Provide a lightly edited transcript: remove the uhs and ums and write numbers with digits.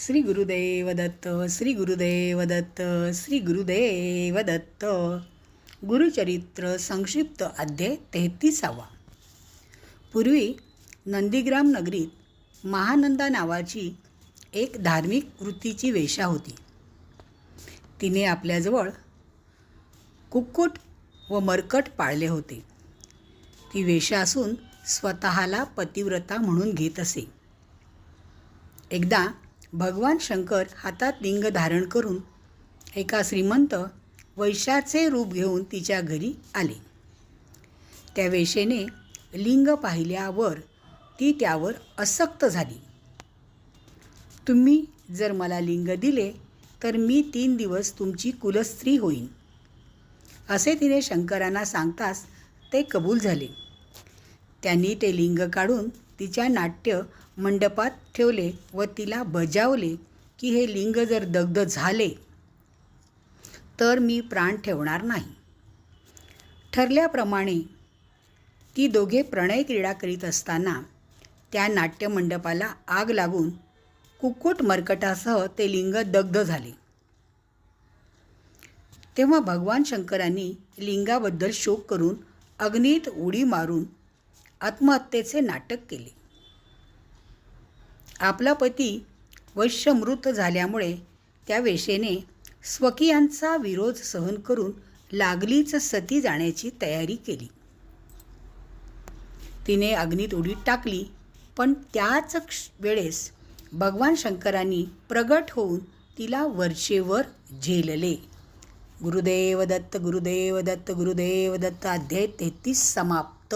श्री गुरुदेव दत्त, श्री गुरुदेव दत्त, श्री गुरुदेव दत्त. गुरुचरित्र संक्षिप्त अध्याय 33. पूर्वी नंदीग्राम नगरीत महानंदा नावाची एक धार्मिक वृत्तीची वेश्या होती. तिने आपल्याजवळ कुक्कुट व मरकट पाळले होते. ती वेश्या असून स्वतःला पतिव्रता म्हणून घेत असे. एकदा भगवान शंकर हातात लिंग धारण करून एका श्रीमंत वैश्याचे रूप घेऊन तिच्या घरी आले. त्या वेश्येने लिंग पाहिल्यावर ती त्यावर आसक्त झाली. तुम्ही जर मला लिंग दिले तर मी 3 दिवस तुमची कुलस्त्री होईन, असे तिने शंकरांना सांगताच ते कबूल झाले. त्यांनी ते लिंग काढून तिच्या नाट्य मंडपात ठेवले व तिला बजावले की हे लिंग जर दग्ध झाले तर मी प्राण ठेवणार नाही. ठरल्याप्रमाणे ती दोघे प्रणय क्रीडा करीत असताना त्या नाट्यमंडपाला आग लागून कुक्कुट मरकटासह ते लिंग दग्ध झाले. तेव्हा भगवान शंकरांनी लिंगाबद्दल शोक करून अग्नीत उडी मारून आत्महत्येचे नाटक केले. आपला पती वैश्य मृत झाल्यामुळे त्या वेश्येने स्वकीयांचा विरोध सहन करून लागलीच सती जाण्याची तयारी केली. तिने अग्नीत उडी टाकली, पण त्याच वेळेस भगवान शंकरांनी प्रगट होऊन तिला वरचेवर झेलले. गुरुदेव दत्त, गुरुदेव दत्त, गुरुदेव दत्त. अध्याय 33 समाप्त.